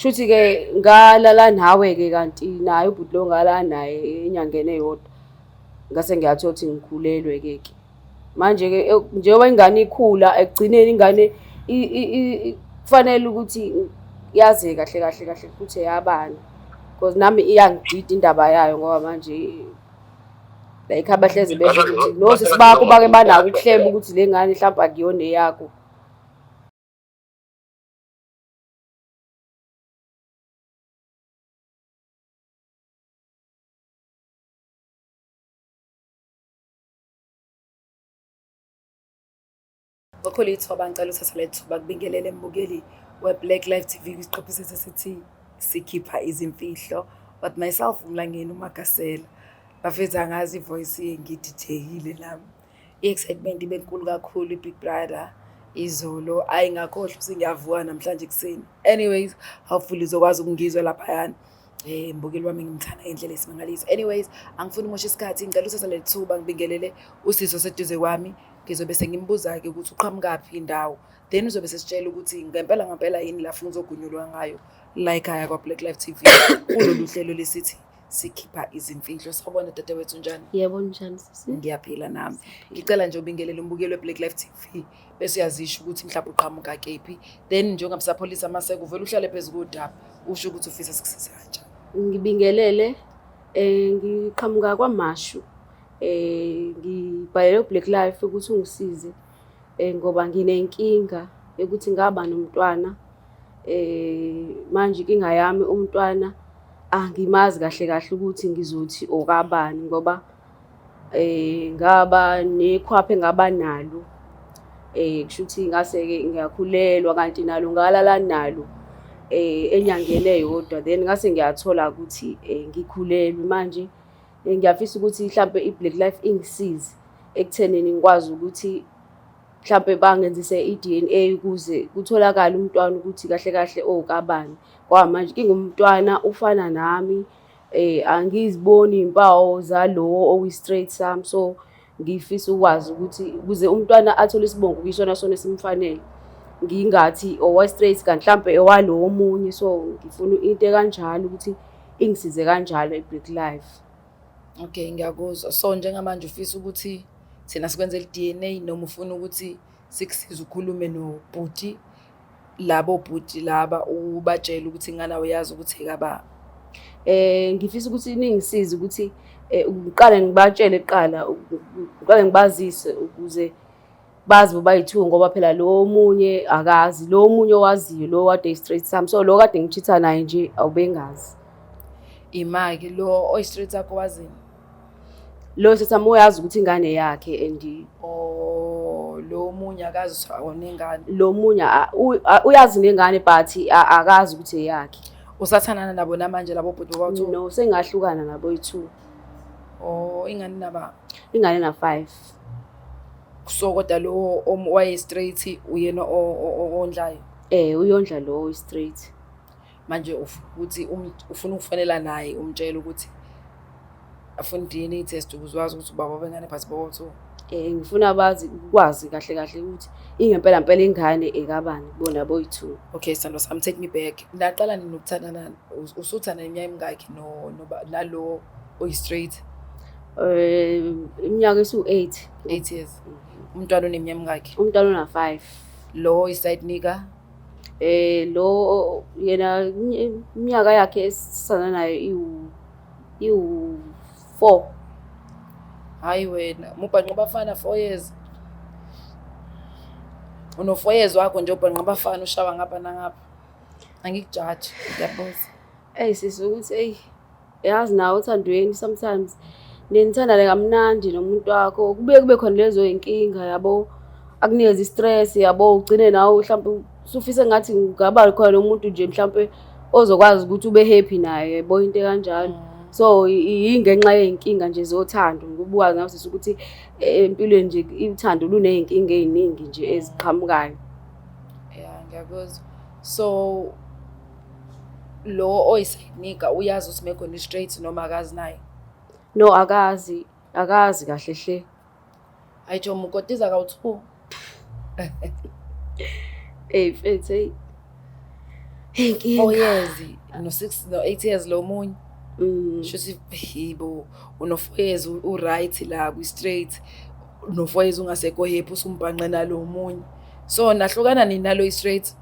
kushuthi ke ngalala nawe ke kanti naye ubhuti lo ngala naye enyangene eyodwa ngase ngiyathola ukuthi ngikhulelwe ke manje ke njengoba ingane ikhula ekugcineni ingane kufanele ukuthi yazi kahle ukuthi eyabani because nami iyangidida indaba yayo ngoba manje like abahleze besho ukuthi no sisibakho bake banako ukuhleba ukuthi le ngane mhlawumbe akuyona eyakho. Ngokhole ithuba ngicela uthatha le thuba kubingelele embukeli we-Black Life TV isiqephu sethu sithi sikhipha izimfihlo but myself uMlangeni uMagasela bafethu angazi ivoice yengidithekile nami i-excitement ibe nkulu kakhulu i-Big Brother izolo ayingakhohlwa ukuthi ngiyavuka namhlanje kuseni anyways hopefully uzokwazi ukungizwa laphayana mbukeli wami ngimthanda ngendlela esimangalisa anyways angifuni umosha isikhathi ngicela uthatha le thuba ngibingelele uSiso seduze kwami ngizobe sengimbuza-ke ukuthi uqhamukaphi indawo then uzobe sesitshela ukuthi ngempela yini la funa uzogunyulwa ngayo la ekhaya kwa-Black Life TV kulolu hlelo lesithi sikhipha izimfihlo. Sawubona dadewethu njani? Yebo njani sisi? Ngiyaphila nami. Ngicela nje ubingelele umbukeli we-Black Life TV bese uyazisho ukuthi mhlawumbe uqhamuka kephi then njengoba sapholisa amaseko uvela uhlale phezu kodaba usho ukuthi ufisa sikusiza kanjani. Ngibingelele ngiqhamuka kwaMashu ngibhalele uBlack Life ukuthi ungisize ngoba nginenkinga ukuthi ngaba nomntwana manje inkinga yami umntwana angimazi kahle ukuthi ngizothi okabani ngoba ngaba nekhwaphe ngaba nalo kushuthi ngase ke ngiyakhulelwa kanti nalo ngalala nalo enyangene eyodwa then ngase ngiyathola ukuthi ngikhulelwe manje ngiyafisa ukuthi mhlambe iBlack Life ingisize ekuthenini ngikwazi ukuthi mhlambe bangenzise iDNA ukuze kutholakala umntwana ukuthi kahle okabani ngoba manje ngingumntwana ufana nami angiziboni impawu zalowo oyi-straight sami so ngifisa ukwazi ukuthi ukuze umntwana athole isibongo kuyisona sona simfanele ngingathi owa-straight kanti mhlambe owalowo omunye so ngifuna into ekanjalo ukuthi ingisize kanjalo iBlack Life. Okay, ngiyakuzwa. So njengamanje ufisa ukuthi thina sikwenzele iDNA noma ufuna ukuthi sikusize ukhulume nobhuti labo bhuti laba ubatshela ukuthi ingane uyazi ukuthi ekaba ngifisa ukuthi ningisize ukuthi uqale ngibatshele uqale ngibazise ukuze bazi bobayi2 ngoba phela lo omunye akazi lo omunye owaziyo lo wade straight sami so lo kade ngichitha naye nje awubengazi imaki lo oyi-straight akho wazini lo sesami uyazi ukuthi ingane yakhe and lo munye akazi onengane lo munye uyazi nengane but akazi ukuthi eyakhe. Usathanana nabo namanje labo bhuti bawu2? No sengahlukana nabo yi2. Ingane naba? Ingane na 5. So kodwa lo waye straight uyena ondlayo? Uyondla lo straight. Manje uthi ufuna ukufanela naye umtshela ukuthi afuna DNA test ukuzwazi ukuthi ubaba bengane phansi bawu2. Ngifuna kwazi kahle ukuthi ingempela ingane ekabani bona boyi2. Okay sando sami take me back. Naqala nini ukuthandana usuthana iminyaka emingaki nalo oyi straight? Iminyaka esu8. 8 years. Umntwana oneminyaka emingaki? Umntwana una 5. Lo iside nika? Lo yena iminyaka yakhe esisana nayo iwu4. Hayi wena mubhanqa bafana 4 years. Uno 4 years wakho nje ubhanqa bafana ushawa ngapha nangapha. Angikujaji ngiyabona. Sisi ukuthi yazi nawe uthandweni sometimes nenithandane kamnandi nomuntu wakho kube khona lezo inkinga yabo akunikeza istress yabo ugcine nawe mhlawumbe usufisa ngathi ngaba khona umuntu nje mhlawumbe ozokwazi ukuthi ube happy naye yabo into kanjalo. So ingenxa yeinkinga nje zothando ngokubuka ngathi ukuthi empilweni nje uthando luneyinkinga eziningi nje eziqhamukayo. Yeah ngiyakuzwa. So lo oyisayinika uyazi ukuthi mekhona straight noma akazi naye? No akazi kahle hle. Ayijo mukotiza kawu2. Mfethu Inkinga. 4 years no 6 no 8 years lo munye shuthi yibo uno 4 years u-right la kwi-straight no 4 years ungasekho happy usumbhanqe nalo munye so nahlukana nini nalo i-straight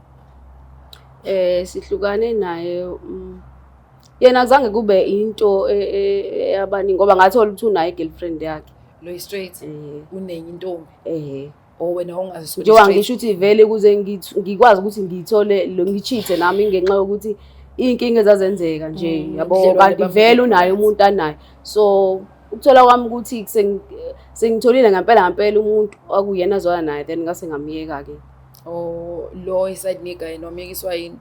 Sihlukane naye yena azange kube into yabaningi ngoba ngathola ukuthi unayo igirlfriend yakhe lo i-straight unenye intombi oh wena ungazisho njengoba ngisho ukuthi vele kuze ngikwazi ukuthi ngithole lo ngichithe nami ngenxa yokuthi inkinga ezazenzeka nje yabo kanti vele unayo umuntu anayo so ukuthola kwami ukuthi sengitholile ngempela umuntu akuyena azwana naye then ngase ngamiyeka ke lo iside nigga yena omiyekiswa yini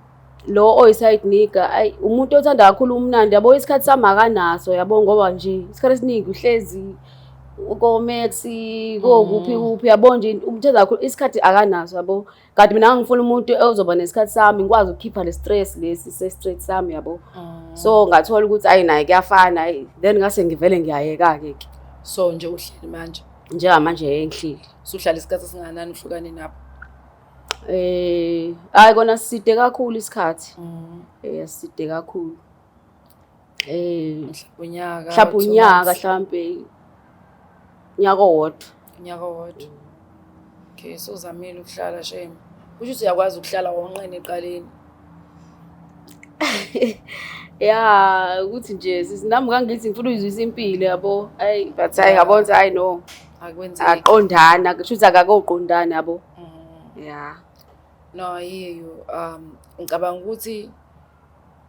lo oyiside nigga ayi umuntu othanda kakhulu umnandi yabo isikhathi sami akanaso yabo ngoba nje isikhathi esiningi uhlezi ukomex kuphi yabo nje umthanda kakhulu isikhathi akanaso yabo kanti mina ngifuna umuntu ozoba nesikhathi sami ngikwazi ukukhipha le stress lesi se straight sami yabo so ngathola ukuthi ayi naye kuyafana then ngase ngivele ngiyayeka ke so nje uhleli manje njengamanje engihlili usuhlala isikhathi singanani uhlukane nabo hayi kona siside kakhulu isikhathi siside kakhulu mhlawumbe unyaka mhlawumbe unyaka wodwa okay so zamile ukuhlala shame kusho ukuthi uyakwazi ukuhlala wonqene eqaleni ya ukuthi nje nami ngangithi ngifuna ukuzwisa impilo yabo ayi but hayi ngabona hayi no akwenzeki aqondana kusho ukuthi akakoqondana yabo ya no yiyo ngicabanga ukuthi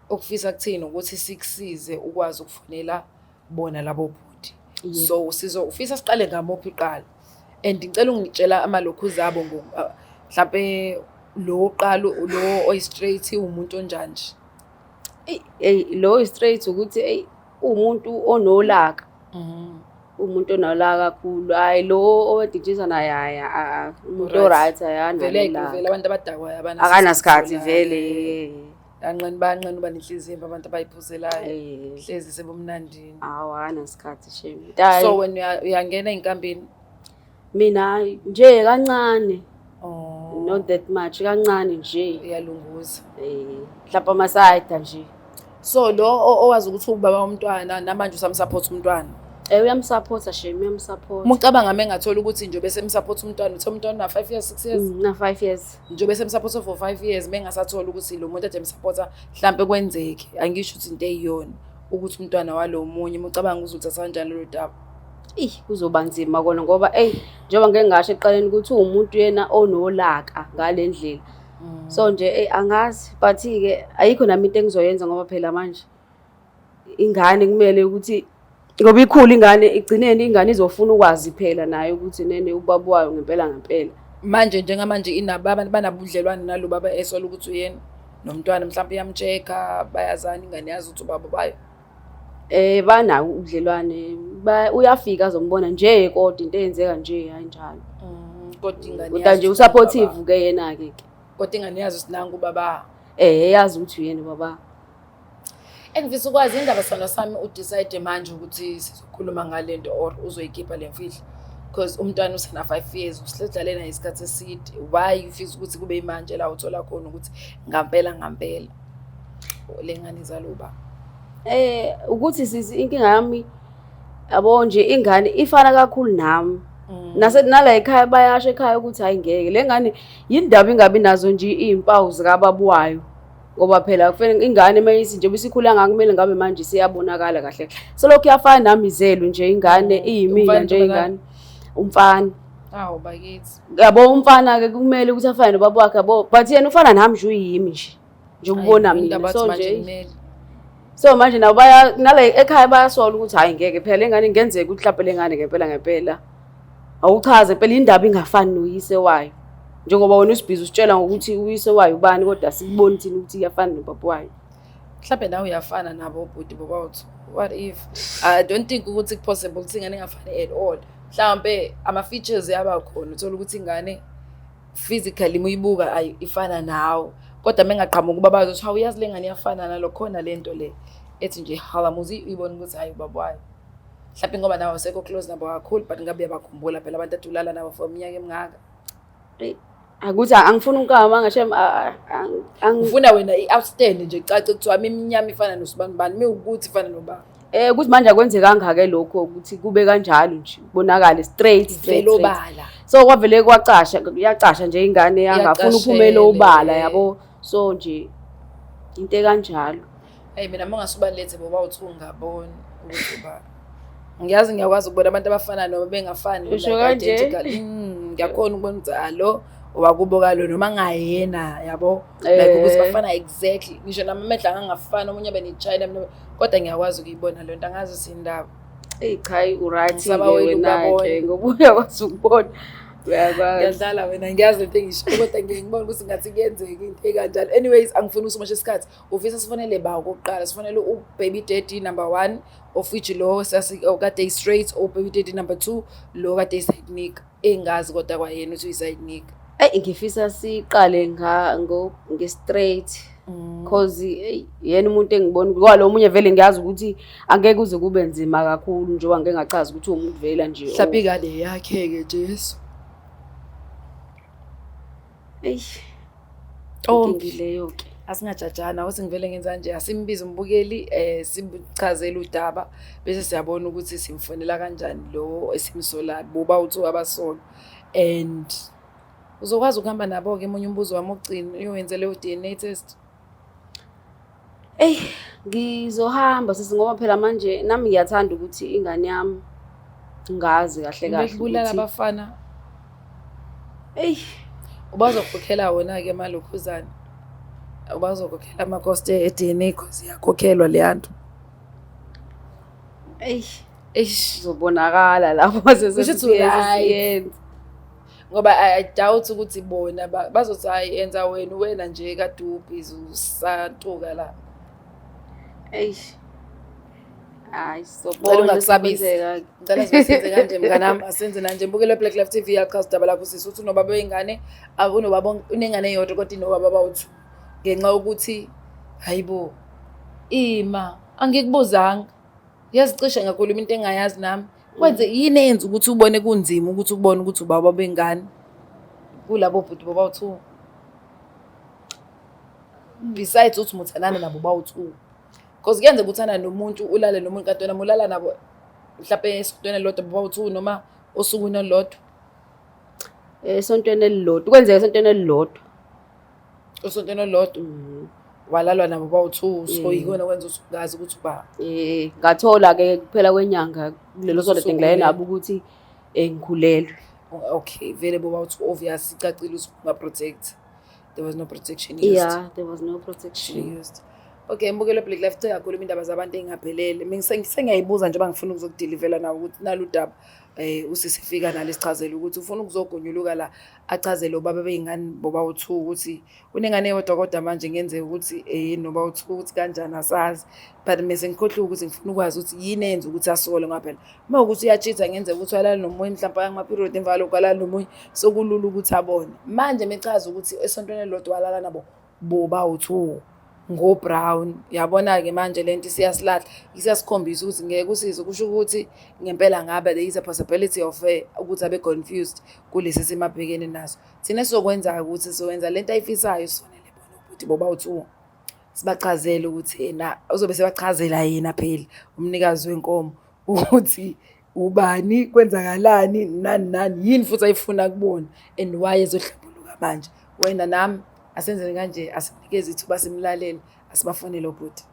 ukufisa kuthini ukuthi sikusize ukwazi ukufonela bona labo bhuti so ufisa siqale ngamophi iqala and ngicela ungitshela amalokhuzi abo mhlambe lo qalo lo oyi-straight umuntu onjani lo straight ukuthi umuntu onolaka umuntu onolaka kakhulu hayi lo owedijisa naye umuntu right ayana vele abantu abadakwayo akanasikhathi vele banqeni uba nenhliziyo abantu abayiphuzelayo hlezi sebomnandini awana isikhathi shame so wena uyangena einkambini mina nje kancane not that much kancane nje uyalunguza mhlawumbe amasayida nje so lo owazi ukuthi ubaba womntwana namanje usamsupport umntwana uyamsupporta shame uyamsupport Mucabanga mengathola ukuthi njobe semsupport umntwana uthi umntwana na 5 years 6 years na 5 years njobe semsupport for 5 years mengasathola ukuthi lo muntu ade msupporta mhlambe kwenzeke angisho ukuthi into eyiyona ukuthi umntwana walo munye mucabanga uzothatha kanjani lo daba kuzoba nzima kona ngoba njengoba ngeke ngasho eqaleni ukuthi umuntu yena onolaka ngalendlela so nje angazi but ke ayikho nami into engizoyenza ngoba phela manje ingane kumele ukuthi ngoba ikhulu ingane igcineni ingane izofuna ukwazi phela nayo ukuthi nene ubaba wayo ngempela manje njengamanje inababa banabudlelwane nalo baba esola ukuthi uyena nomntwana mhlawumbe yamcheka bayazana ingane yazi ukuthi ubaba bayo bana ubudlelwane uyafika azombona nje kodwa into eyenzeka nje kanjalo kodwa ingane kodwa nje usupportive ke yena ke kodwa ingane yazi sinanga ubaba yazi ukuthi uyena baba engifisa ukwazi indaba sona sami udecide manje ukuthi sizokhuluma ngalento or uzoyikhipha lemfihlo because umntwana usena 5 years usidlalela isikhathi eside why ufisa ukuthi kube imanje la uthola khona ukuthi ngampela lengane zaluba ukuthi sisi inkinga yami yabo nje ingane ifana kakhulu nami nala ekhaya bayasho ekhaya ukuthi hayi ngeke lengane yindaba ingabi nazo nje izimpawu zikababuwayo ngoba phela kufanele ingane mayisi nje bisikhula ngakumele ngabe manje siyabonakala kahle so lokho yafana nami izelo nje ingane iyimina nje ingane umfana bakithi yabo umfana ke kumele ukuthi afane nobaba wakhe yabo but yena ufana nami nje uyimi nje ukubona mina so nje so manje nabo nala ekhaya bayasola ukuthi hayi ngeke phela lengane ingenzeka ukuthi mhlawumbe lengane ngempela awuchaze phela indaba ingafani noyise wayo njengoba wena usibhizi usitshela ngokuthi uyise wayo ubani kodwa sikuboni thina ukuthi iyafana nobaba wayo mhlawumbe nawe uyafana nabo ubhuti bobawuthi what if I don't think ukuthi possible ukuthi ingane ingafani at all mhlawumbe ama features yaba khona uthola ukuthi ingane physically muyibuka ayifana nawo kodwa mengaqhamuka ukuba bazothi hawu uyazi lengane iyafana nalo khona lento le ethi nje halamuzi uyibona ukuthi hayi ubaba wayo mhlawumbe ngoba nawe seko close nabo kakhulu but ngabe uyabakhumbula phela abantu adulala nabo for iminyaka emingaka Akuthi angifuni ukukama ngisho Ufuna wena i-outstand nje cace kuthiwa imnyama ifana nosibani mewukuthi ifana nobani. Ukuthi manje akwenze kangaka lokho ukuthi kube kanjalo nje kubonakale straight. Obala. So kwavele yacasha nje ingane yangafuna uphumela ubala yabo. So nje into kanjalo. Hey mina mangasubalethe boba uthi ungaboni ukuthi ba. Ngiyazi ngiyakwazi ukubona abantu abafana noma bengafani identical. Ngiyakhona ukubona ukuthi alo owakuboka lo noma ngayena yabo like ukuthi bafana exactly ngisho namamehla angangafana omunye bene China mina kodwa ngiyakwazi ukuyibona lento angazi sindaba. Cha uright wena nje ngobuya kwazi ukubona uyakwazi. Ngiyadlala wena ngiyazi lento engisho kodwa ngiyibona ukuthi ngathi kuyenzeka into ekanjalo. Anyways angifuni usumashe isikhathi ufisa sifonele ba okokuqala sifonele uBaby Daddy number 1 of which lo okade straight uBaby Daddy number 2 lo kade side nick engazi kodwa kwayena uthi side nick. Ngifisa siqale nge-straight cause yena umuntu engibona kwalomunye vele ngiyazi ukuthi angeke uze kube nzima kakhulu njengoba ngeke ngachaza ukuthi umuntu vela nje mhlawumbe kade yakhe ke Jesu. Ngileyo ke asingajajana ukuthi ngivele ngenza nje asimbize umbukeli simchazela udaba bese siyabona ukuthi simfonela kanjani lo esimsola boba uthu abasolo and uzokwazi ukuhamba nabo ke emunye umbuzo wami ogcina uyowenzele uDNA test. Ngizohamba ngoba phela manje nami ngiyathanda ukuthi ingane yami ngazi kahle kahle ukubulala abafana. Ubazokhokhela wona ke malokhuzana. Ubazokhokhela amacost eDNA cause yakhokhelwa leyanto. Izobonakala lapho sesiyenza. Ngoba I doubt ukuthi bona bazothi hayenza wena nje kade ubhizi usantuka la. Hayi sobona ungakusabisa. Ngicela sisenze kanje mnganami asenze nanje mbukele Black Life TV yachaza daba lapho sisuthi nobaba wengane akunobaba unengane eyodwa kodwa inobaba bawuthu ngenxa ukuthi hayibo ima angikubuzanga yazicishe ngakhuluma into engayazi nami kwenze yini enza ukuthi ubone kunzima ukuthi ubone ukuthi ubaba bengane kulabo bhuti bawuthu besides uthi muthanana nabo bawuthu because kuyenza ukuthana nomuntu ulale nomuntu kanti wena mulala nabo mhlawumbe esontweni elilodwa bawuthu noma osukwini olulodwa esontweni elilodwa kwenzeka esontweni elilodwa osontweni olulodwa walalwa nabo bawuthu so yikona kwenza usungazi ukuthi uba ngathola ke kuphela kwenyanga kulelo sonto ngilaye nabo ukuthi ngikhulelwe. Okay vele bawuthu obvious icacile ukuthi ungaprotect there was no protection used. Yeah there was no protection used. Okay mbukelo Black Life yakhuluma indaba zabantu engaphelele mina sengiyayibuza njengoba ngifuna ukuzokudelivela nawo ukuthi naludaba usisifika nalesichazelo ukuthi ufuna ukuzogonyuluka la achazele ubaba beingane boba uthu ukuthi unengane yodwa kodwa manje ngenzeka ukuthi noba uthu ukuthi kanjani asazi but mase ngikhohlwa ukuthi ngifuna ukwazi ukuthi yini enza ukuthi asole ngaphela uma ukuthi uyachitha ngenzeka ukuthi walala nomunye mhlawumbe ayangama period emvalo kwalala nomunye sokulula ukuthi abone manje mechaza ukuthi esontweni elilodwa walala nabo boba uthu ngo brown yabona ke manje lento siyasilahla isiyasikhombisa ukuthi ngeke usize kusho ukuthi ngempela ngabe there is a possibility of ukuthi abe confused kulesi semabhekeni naso thina sizokwenza ukuthi sizowenza lento ayifisayo sifonele bona ukuthi boba uthu sibachazele ukuthi yena uzobe sebachazela yena phela umnikazi wenkomo ukuthi ubani kwenzakalani nani yini futhi ayifuna kubona and why ezohlambuluka manje wena nami asenzele kanje asinikeze ithuba simlaleli asibafonele obhuti.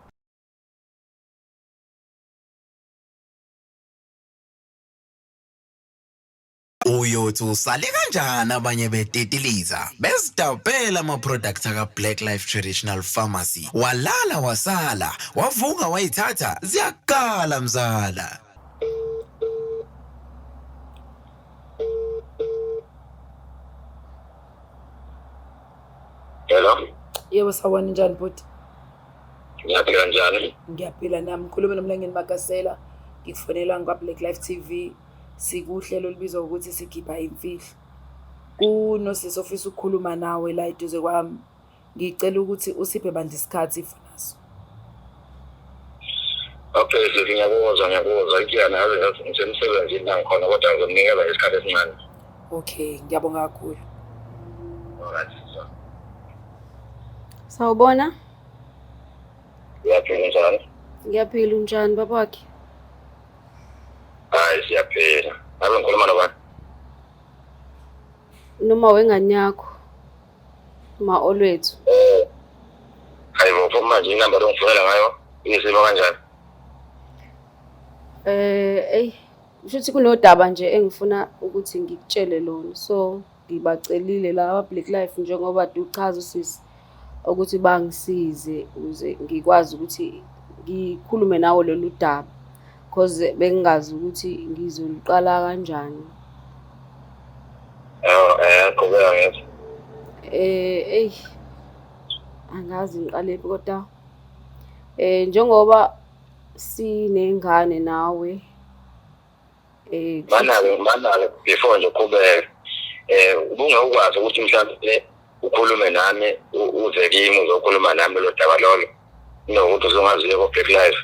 Uyothi usale kanjani abanye betetiliza besidabela ama products aka Black Life Traditional Pharmacy walala wasala wavuka wayithatha ziyakala mzala. Hello. Yebo sawona njani bhuti? Ngiyaphila kanjani? Ngiyaphila nami ngikhuluma nomlangeni Makasela ngikufonela ngwa Black Life TV sikuhlelo libizwa ukuthi sikhipha imfihlo. Kunosisi ofisa ukukhuluma nawe la eduze kwami. Ngicela ukuthi usiphe bandla isikhathi ifunaso. Okay, ngiyakuzwa ikiyana yazi ngisemsebenzini la ngikhona kodwa ngizomnikeza isikhathi esincane. Okay, ngiyabonga kakhulu. Alright. Sawubona? Siyaphila njani? Ngiyaphila unjani babakhe? Hayi siyaphila. Ngabe ngikhuluma nobani? Noma wengane yakho. Ma olwethu. Hayi bo manje inamba ongifonela ngayo isimo kanjani? Kushuthi kunodaba nje engifuna ukuthi ngikutshele lona. So ngibacelile la Black Life njengoba uchaza usisi ukuthi bangisize ukuze ngikwazi ukuthi ngikhulume nawo lolu daba because bengingazi ukuthi ngizoliqala kanjani. Qhubeka ngithi. Angazi ngiqalephi kodwa njengoba sinengane nawe Manake before nje uqhubeka ubungakwazi ukuthi mhlawumbe ukhulume nami uze kimi uzokhuluma nami lo daba lolo nokuthi uzongaziyo ko Black Life.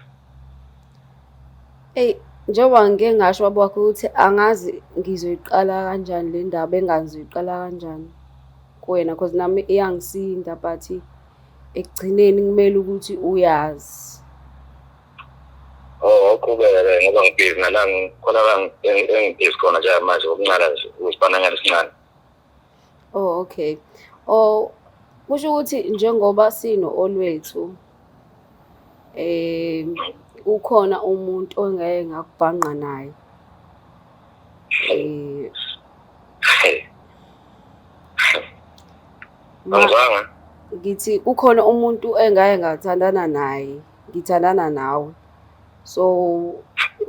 Njengoba ngike ngasho babakho ukuthi angazi ngizoyiqala kanjani le ndaba engaziyiqala kanjani kuwena because nami iyangisinda but ekugcineni kumele ukuthi uyazi. Qhubeka ngoba ngibhizi nalanga khona la engibhizi khona nje manje okuncane nje usibananyana isincane. Okay. Kusho ukuthi njengoba sino olwethu ukhona umuntu ongeke ngakubhanqa naye. Ngizanga Ngithi ukhona umuntu engake ngathandana naye, ngithandana nawe. So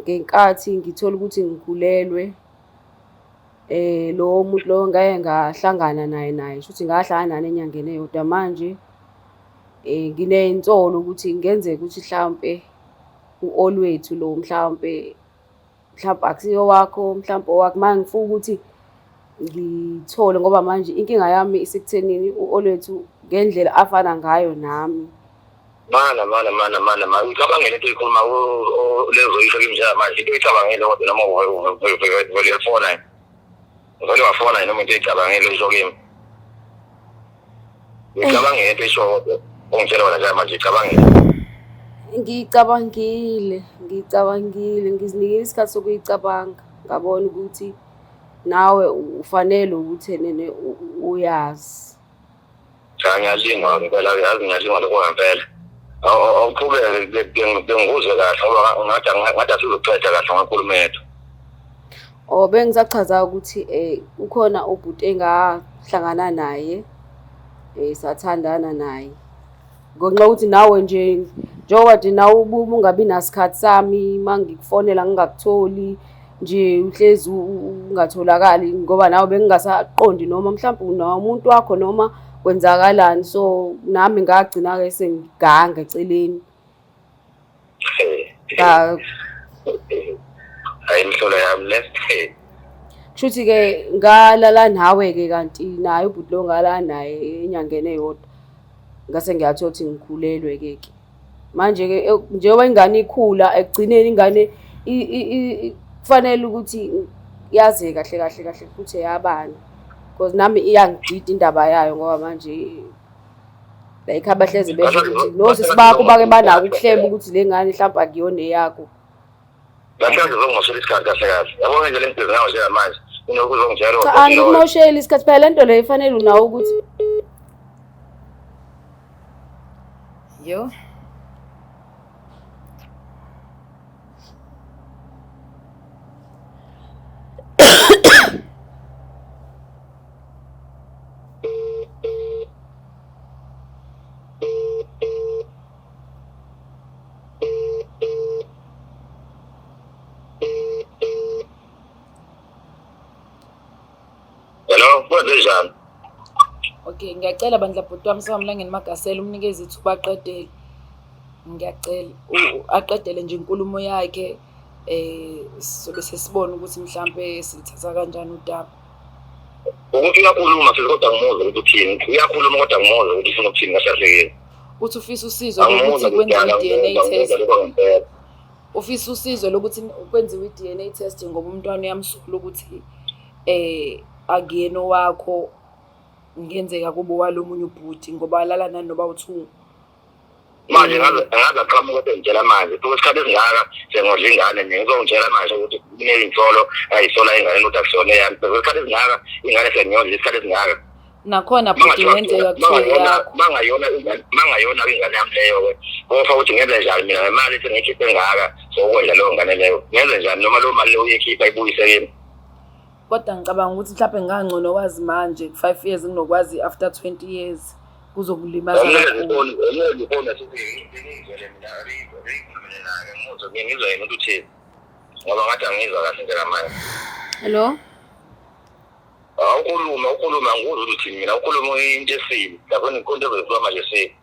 ngenkathi ngithola ukuthi ngikhulelwe lo muntu lo ngeke ngahlangana naye futhi ngahlangana naye enyangeni eyodwa manje nginensolo ukuthi ngenzeka ukuthi mhlambe uolwethu lo mhlambe akusiyo wakho mhlambe owakho mangifuka ukuthi ngithole ngoba manje inkinga yami isekuthenini uolwethu ngendlela afana ngayo nami. mana ngicabangela into ikhuluma lezo isho kimi nje manje into icabangela kodwa noma uyafona vele wafona noma into icabangela isho kimi ngicabangela into isho ongitshela wona nje manje icabangela ngicabangile ngizinikile isikhathi sokuyicabanga ngabona ukuthi nawe ufanele ukuthi nene uyazi. Cha ngiyalinga ngempela yazi ngiyalinga lokho ngempela. Awuqhubeke bengizwe kahle ngoba ngathi asizoqeda kahle ngakhuluma yethu. Bengisachaza ukuthi ukhona ubhuti engahlangana naye sathandana naye. Ngonxa ukuthi nawe nje njengoba nje nawe ungabi nasikhathi sami mangikufonela ngingakutholi nje uhlezi ungatholakali ngoba nawe bengingasaqondi noma mhlawumbe umuntu wakho noma kwenzakalani so nami ngagcina ke sengiganga eceleni. Hayi mhlola yami le. Shuthi ke ngalala nawe ke kanti naye ubhuti lo ngalala naye enyangeni eyodwa. Ngase ngiyathola ukuthi ngikhulelwe ke. Manje ke njengoba ingane ikhula ekugcineni ingane kufanele ukuthi yazi kahle futhi yabana because nami iyangidida indaba yayo ngoba manje like abahlezi besho ukuthi nosisi bakho bake banako ukuhleba ukuthi le ngane mhlawumbe akuyona eyakho. Mhlawumbe uzongoshela isikhathi kahle yabona nje lento ngayo nje manje unokuzongitshela ukuthi angikumosheli isikhathi phela lento le ifanele unawo ukuthi yo hello kwenzenjani? Okay, ngiyacela bandla bhuti wami samlangeni Magasela umnikeze ithuba aqedele. Ngiyacela aqedele nje inkulumo yakhe sobe sesibona ukuthi mhlambe silithatha kanjani udaba. Ukuthi uyakhuluma futhi kodwa ngimuzwa ukuthi uthini. Uyakhuluma kodwa ngimuzwa ukuthi ufuna ukuthini ngasahlekile. Uthi ufisa usizo lokuthi kwenziwe i-DNA test. Ufisa usizo lokuthi kwenziwe i-DNA test ngoba umntwana uyamsula ukuthi akuyena wakho ngenzeka kubo walomunye ubhuti ngoba walala nani noba u2 manje ngazaqhamuka bengitshela manje kusikhathi esingaka sengodla ingane ngizongitshela manje ukuthi kuney'nsolo ayisola ingane ukuthi akusona eyami kusikhathi esingaka ingane sengiyondla isikhathi esingaka nakhona bhuti ngenzeka kuthiwe yakho mangayona ingane yami leyo-ke kofa ukuthi ngenze njani mina ngemali sengiyikhiphe engaka sokwenza leyo ngane leyo ngenze njani noma leyo mali leyo uyikhipha ayibuyise kimi. kodwa ngicabanga ukuthi mhlawumbe ngangcono wazi manje 5 years nginokwazi after 20 years kuzokulimaza kakhulu. Ngoba ngathi angizwa kahle nje manje. Hello? Ukhuluma ngikuzwa ukuthi mina ukhuluma into esini lapho ngikhonto ezokuba manje esini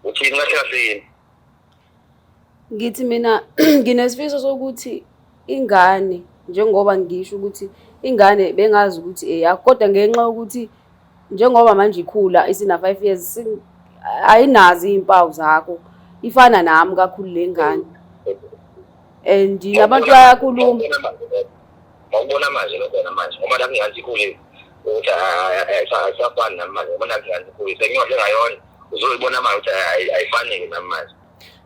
uthini kahle kahle. Ngithi mina nginesifiso sokuthi ingane njengoba ngisho ukuthi ingane bengazi ukuthi eyakho kodwa ngenxa yokuthi njengoba manje ikhula isina 5 years ayinazi izimpawu zakho ifana nami kakhulu lengane and nabantu bayakhuluma ngibona manje lokho manje ngoba lapho ngiyazi ikhulile ukuthi ayisafani nami manje ngoba lapho ngiyazi ikhulile sengiyohle ngayona uzoyibona manje ukuthi ayifanele nami manje.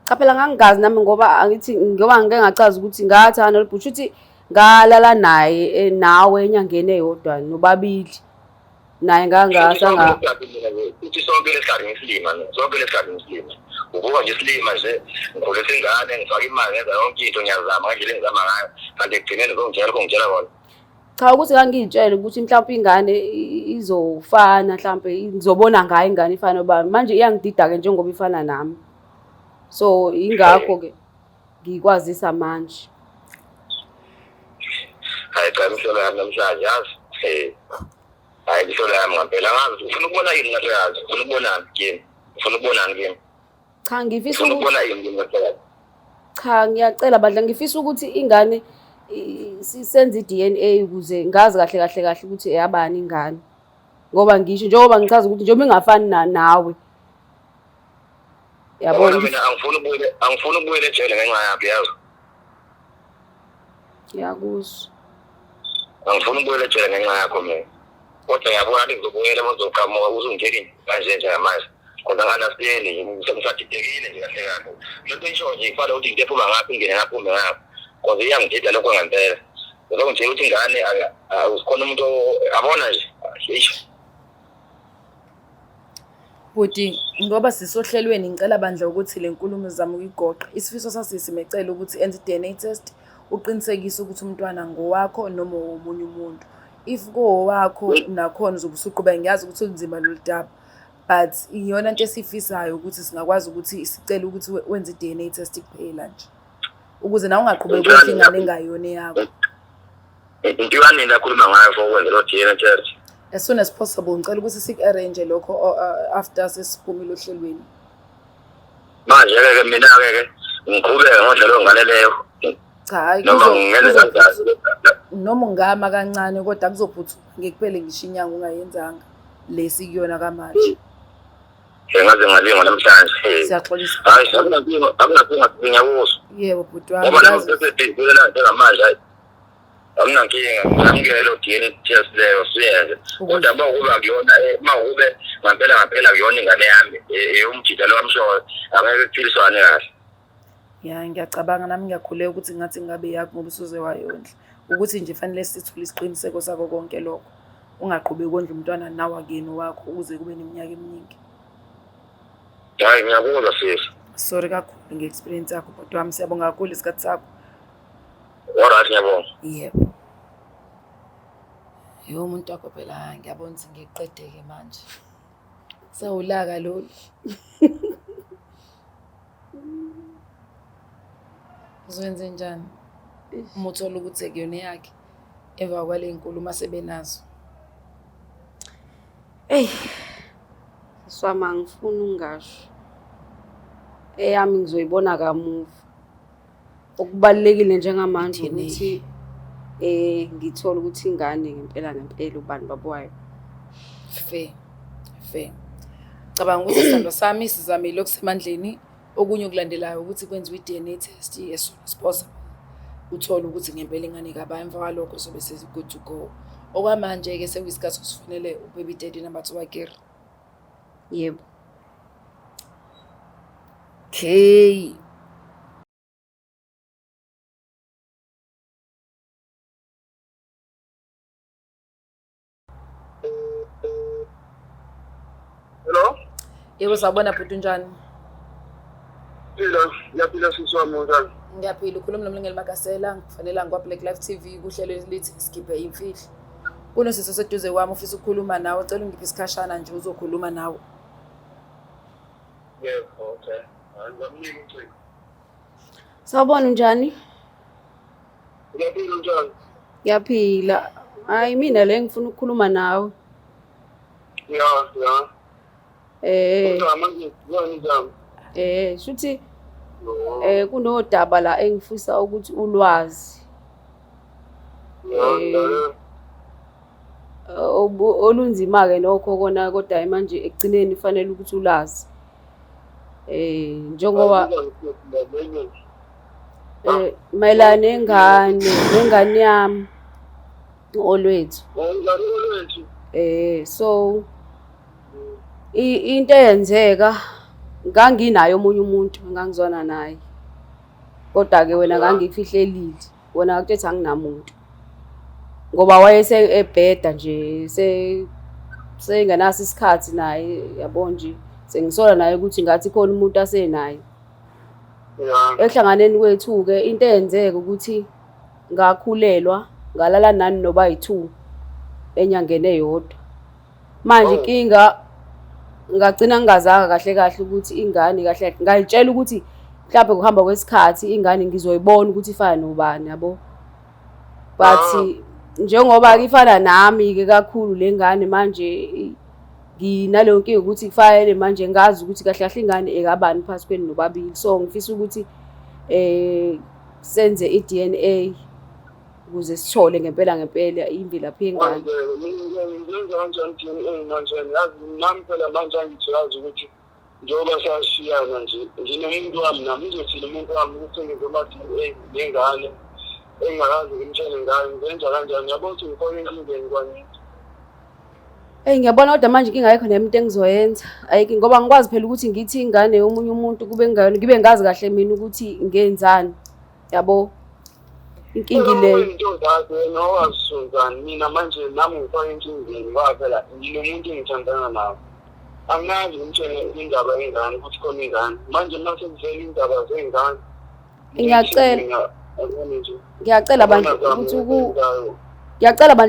Cha phela ngangingazi nami ngoba angithi ngoba ngike ngachaza ukuthi ngathana lobhuthi uthi ngalala naye nawe enyangeni eyodwa nobabili naye ngangasanga uthi sonke lesikhathi ngisilima sonke lesikhathi ngisilima ukuba nje silima nje ngikhulisa ingane ngifaka imali ngenza yonke into ngiyazama ngendlela engizama ngayo kanti ekugcineni ngongitshela kona cha ukuthi ngangitshela ukuthi mhlawumbe ingane izofana mhlawumbe izobona ngayo ingane ifana nobani manje iyangidida-ke njengoba ifana nami so ingakho ke ngikwazisa manje. Hayi cha imhlolo yami namhlanje yazi hayi imhlolo yami ngempela ngazi ufuna ukubona yini ngathi yazi ufuna ukubonani kimi ufuna ukubonani kimi Cha ngifisa ufuna ukuthi ukubona yini ngathi cha ngiyacela bandla ngifisa ukuthi ingane sisenze i-DNA ukuze ngazi kahle ukuthi eyabani ingane ngoba ngisho njengoba ngichaza ukuthi njengoba ingafani nawe yabona mina angifuni ukubuyela ejele ngenxa yaphi yazi ngiyakuzwa angifuni ukubuyela ejele ngenxa yakho mina kodwa ngiyabona ukuthi ngizobuyela mazoqhamuka uzungitshela kanje njengamanje kodwa nganasiyeni ngisemsadidekile nje kahle kahle lento isho nje ifana ukuthi into ephuma ngapha ingene ngaphume ngapha kodwa iyangidida lokho ngempela ngizongitshela ukuthi ingane usikhona umuntu abona nje isho. Bhuti ngoba sisohlelweni ngicela bandla ukuthi le nkulumo zami uyigoqa isifiso sasisimecela ukuthi enze i-DNA test uqinisekise ukuthi umntwana ngowakho noma omunye umuntu if kowakho nakhona uzobe usuqhubeka ngiyazi ukuthi unzima lolu daba but iyona into esifisayo ukuthi singakwazi ukuthi sicele ukuthi wenze i-DNA test kuphela nje ukuze nawe ungaqhubeki ukwenza ingane engayona yakho. Into yami lakhuluma ngayo for ukwenza lo DNA test As soon as possible ngicela ukuthi siku-arrange lokho after sesiphumile ohlelweni. Manje-ke mina-ke ngiqhubeke ngodlela ngane leyo Cha hayi noma ungama kancane kodwa kuzophuthuka ngekuphele ngisho inyanga ungayenzanga lesi kuyona kamanje. Ngaze ngalinga namhlanje. Siyaxolisa. Hayi akunakinga ngiyakuzwa. Yebo bhuti wami. Ngoba ngisebenzela njengamanje hayi. Anginankinga ngamukele lo DNA test leyo siyenze. Kodwa mawukuba kuyona mawube ngempela kuyona ingane yami umjida lo wamshoyo angeke kuphiliswane kahle. Ya ngiyacabanga nami ngiyakhuleka ukuthi ngathi ngabe yakho ngoba usuze wayondla ukuthi nje fanele sithule isiqiniseko sakho konke lokho ungaqhubeki kondla umntwana nawe akeni wakho ukuze kube neminyaka eminingi. Hayi ngiyabonga sisi. Sorry kakhulu nge-experience yakho bhuti wami siyabonga kakhulu isikhathi sakho. Alright ngiyabonga. Yebo. Yo umuntu wakho phela ngiyabona ukuthi ngiqedeke manje. Sawulaka lolu. Uzenze njani? Uma uthola ukuthi ekuyona yakhe emva kwale nkulumo asebenazo. Swama ngifuna ungasho eyami ngizoyibona kamuva okubalekile njengamanje ukuthi ngithola ukuthi ingane ngempela ubani babwayo Fe. Cabanga ukuthi isandla sami sizamile okusemandleni okunye okulandelayo ukuthi kwenziwe i-DNA test as soon as possible. Uthola ukuthi ngempela ingane kabani emva kwalokho sobe sesi good to go. Okwamanje-ke sekuyisikhathi kusifunele ubaby daddy number 2 wakiri. Yebo. Okay. Hello? Yebo sawubona bhuti unjani? Ngiyaphila sisi wami unjani? Ngiyaphila, ukhuluma noMlungeli Makasela, ngifanele ngikwa-Black Life TV kuhlelo lithi Sikhiphe Imfihlo. Kunosisi oseduze wami ufisa ukukhuluma nawe, ucela ungiphe isikhashana nje uzokhuluma nawe. Yebo, okay. Ngiyamnika ucingo. Sawubona unjani? Ngiyaphila unjani? Ngiyaphila. Hayi mina le ngifuna ukukhuluma nawe. Ya. Manje ngani njani? Shuthi kunodaba la engifisa ukuthi ulwazi. Olunzima ke lokho kona kodwa manje ekugcineni kufanele ukuthi ulazi. Njengoba mayelana nengane yami olwethu. So into eyenzeka nganginayo omunye umuntu engangizwana naye. Kodwa ke wena ngangikufihlelile. Wona akuthethi anginamuntu. Ngoba wayese ebheda nje sengenaso isikhathi naye yabo nje sengisola naye ukuthi ngathi khona umuntu asenaye. Ehlanganeni kwethu ke into eyenzeka ukuthi ngakhulelwa ngalala nani noba yi2 enyangene eyodwa. Manje inkinga ngagcina ngingazaka kahle ukuthi ingane kahle ngayitshela ukuthi mhlawumbe kuhamba kwesikhathi ingane ngizoyibona ukuthi ifana nobani yabo. But njengoba ifana nami ke kakhulu lengane manje nginaleyo nkinga ukuthi kufanele manje ngazi ukuthi kahle ingane ekabani phakathi kwenu nobabili. So ngifisa ukuthi senze iDNA ukuze sithole ngempela imvelaphi yengane. Ngenza kanjani DNA manje yazi nami phela manje angithiyazi ukuthi njengoba sashiyana nje nginomuntu wami nami uzothina umuntu wami ukuthi ngizoma DNA ngengane engakazi ngimtshele ngane ngenza kanjani yabo ukuthi ngifone endlini kwani. Ngiyabona kodwa manje inkinga ayikho neminto engizoyenza. Ayiki ngoba ngikwazi phela ukuthi ngithi ingane yomunye umuntu kube ngane ngibe ngazi kahle mina ukuthi ngenzani. Yabo. Inkingi leyo. Into zakhe nowasuzana mina manje nami ngifake enkingeni ngoba phela nginomuntu engithandana naye. Angazi ngitshele indaba yengane ukuthi khona ingane. Manje mase kuvela indaba zengane. Ngiyacela bandla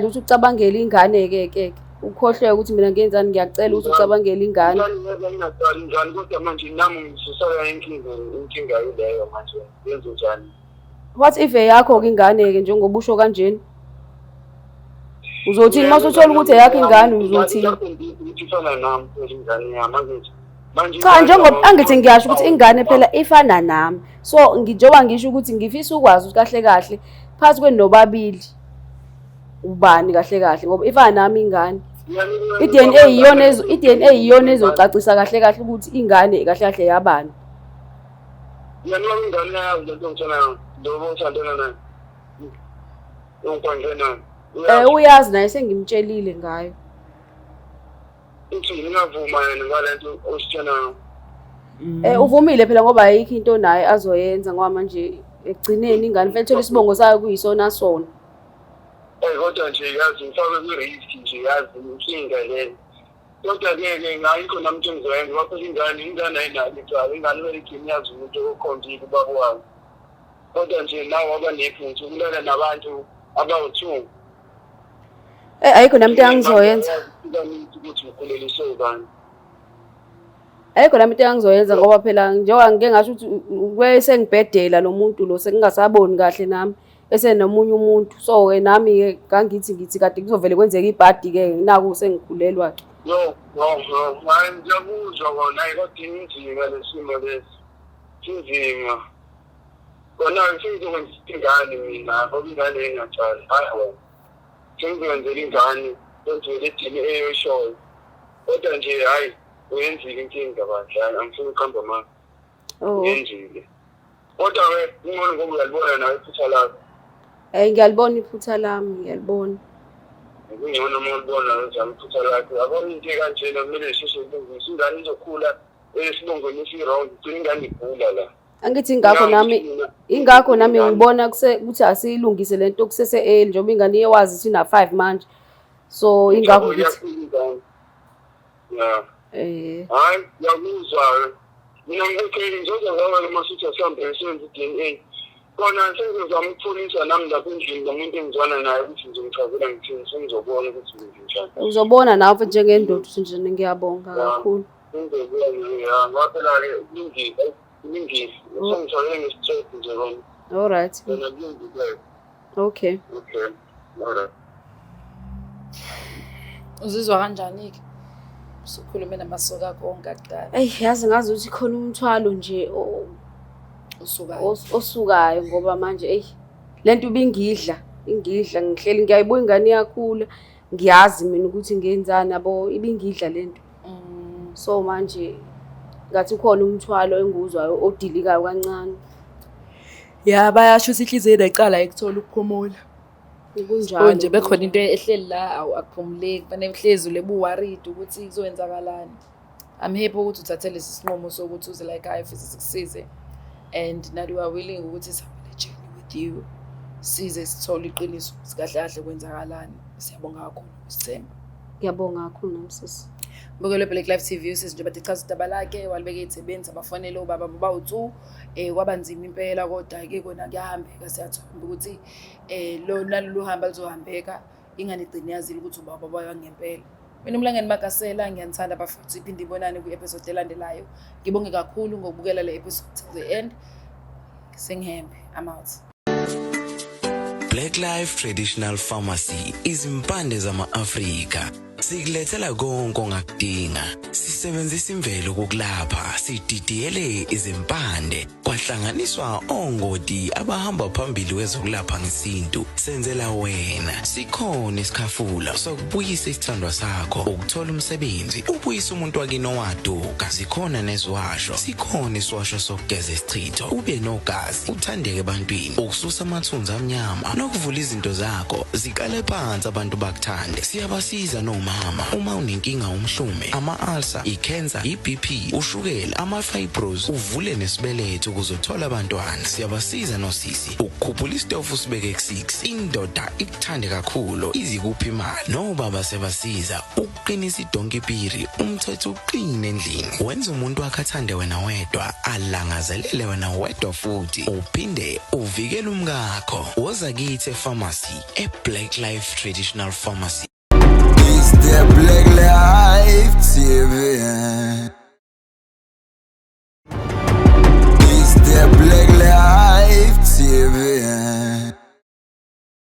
ukuthi ucabangele ingane ke. Ukhohlwe ukuthi mina ngenzani ngiyacela ukuthi ucabangele ingane. Ngiyacela njani kodwa manje nami ngisisala inkinga yileyo manje. Yenze njani? What if yakho ke ingane ke njengoba usho kanjeni? Uzothini mase uthola ukuthi yakho ingane uzothini? Ifana nami ingane yami manje. Cha njengoba angithi ngiyasho ukuthi ingane phela ifana nami. So ngijoba ngisho ukuthi ngifisa ukwazi kahle phakathi kwenu nobabili ubani kahle ngoba ifana nami ingane. iDNA iyona ezocacisa kahle ukuthi ingane kahle yabani. Ingane yazi lento ngitshela ndobo uthandana naye. Ukwangena. Uyazi naye sengimtshelile ngayo. Uthi ngingavuma yena ngalento ositshela. Uvumile phela ngoba ayikho into naye azoyenza ngoba manje ekugcineni ingane fanele ithola isibongo sayo kuyisona sona. Kodwa nje yazi ngifake ku-risk nje yazi inkinga leyo. Kodwa ke ngayikho nami into engizoyenza ngoba phela ingane ayinayo icala ingane vele igcine yazi umuntu okhonjile ubaba wayo. Kodwa nje nawe waba nephutha ukulala nabantu abawu2. Ayikho nami into engizoyenza. Ukuthi ukhuleliswe ubani. Ayikho nami into engizoyenza ngoba phela njengoba ngike ngasho ukuthi kwesengibhedela lo muntu lo sengingasaboni kahle nami esenomunye umuntu. So ke nami ke ngangithi kade kuzovele kwenzeka ibhadi ke naku sengikhulelwa. No. Hayi ngiyakuzwa kona kodwa inzima lesimo lesi. Sinzima. Kona ngizokwenza ingane mina ngoba ingane engajali. Hayi. Ngizenzela ingane kwenze le DNA eyoshoyo. Kodwa nje hayi uyenzile inkinga bandla angifuni ukuhamba manje. Ngenzile. Kodwa ke ngibona ngoba uyalibona nawe iphutha lakho. Ngiyalibona iphutha lami ngiyalibona. ngingcono uma ubona ukuthi amphutha lakhe yabona into kanjena kumele sisilungise ingane izokhula esibongweni esi-wrong igcina ingane igula la. Angithi ingakho nami ngibona ukuthi asiyilungise lento kusese early njengoba ingane iyewazi ukuthi ina 5 manje. So ingakho ukuthi ya hayi yakuzwa mina ngikho ngizozawa masithi asihambe senze i-DNA kona sengizama ukupholisa nami lapha endlini nomuntu engizwana naye ukuthi ngizomchazela ngithini sengizobona ukuthi njani. Uzobona nawe njengendoda ukuthi nje ngiyabonga kakhulu. Ya ngaphela-ke kulungile sengithole nge-straight nje kona. All right. Okay. Alright. Uzizwa kanjani-ke usukhulume namasoka akho onke akudala? Yazi ngazi ukuthi khona umthwalo nje osukayo ngoba manje lento ibingidla ngihleli ngiyayibuka ingane yakhula ngiyazi mina ukuthi ngenzani yabo ibingidla lento. So manje ngathi ukhona umthwalo enguzwayo odilikayo kancane. Ya bayasho ukuthi inhliziyo inecala ekuthola ukuphumula. Kunjalo nje bekhona into ehleli la akuphumuleki fanele uhlezi lebu-worried ukuthi kuzowenzakalani. I'm happy ukuthi uthathe lesi sinqumo sokuthi uze la ekhaya futhi sikusize and nathi we are willing ukuthi sihambe le journey with you size sithole iqiniso sikahle kahle kwenzakalani. Siyabonga kakhulu Sithemba. Ngiyabonga kakhulu nami sisi. Bukele Black Life TV usisi nje bathi chaza udaba lakhe walibeka ithebeni abafanele ubaba bawu2 kwabanzima impela kodwa ke kona kuyahambeka siyathemba ukuthi lo nalolu hamba lizohambeka ingane igcine yazile ukuthi ubaba bayo ngempela. Mina umlangeni Makasela ngiyanthanda bafuthi iphinde ibonane ku-episode elandelayo. Ngibonge kakhulu ngokubukela le episode to the end. Sengihembe I'm out. Black Life Traditional Pharmacy izimpande zama-Afrika. Sikulethela konke ongakudinga. Sisebenzisa imvelo kokulapha, sididiyele izimpande, kwahlanganiswa ongoti abahamba phambili kwezokulapha ngesintu. Senzela wena. Sikhona isikhafula sokubuyisa isithandwa sakho, ukuthola umsebenzi, ubuyisa umuntu wakini owaduka. Sikhona neziwasho. Sikhona isiwasho sokugeza isichitho, ube nogazi, uthandeke ebantwini, ukususa amathunzi amnyama, nokuvula izinto zakho zikale phansi abantu bakuthande. Siyabasiza noma uma unenkinga umhlume, ama-ulcer, i-cancer, i-BP, ushukela, ama-fibros, uvule nesibeletho ukuzothola abantwana. Siyabasiza nosisi ukukhuphula isitofu sibeke ku6, indoda ikuthande kakhulu izikuphi imali. Nobaba sebasiza ukuqinisa idonkipiri, umthetho uqine endlini. Wenza umuntu wakhe athande wena wedwa, alangazelele wena wedwa futhi uphinde uvikele umkakho. Woza kithi epharmacy eBlack Life Traditional Pharmacy. It's the Black Life TV.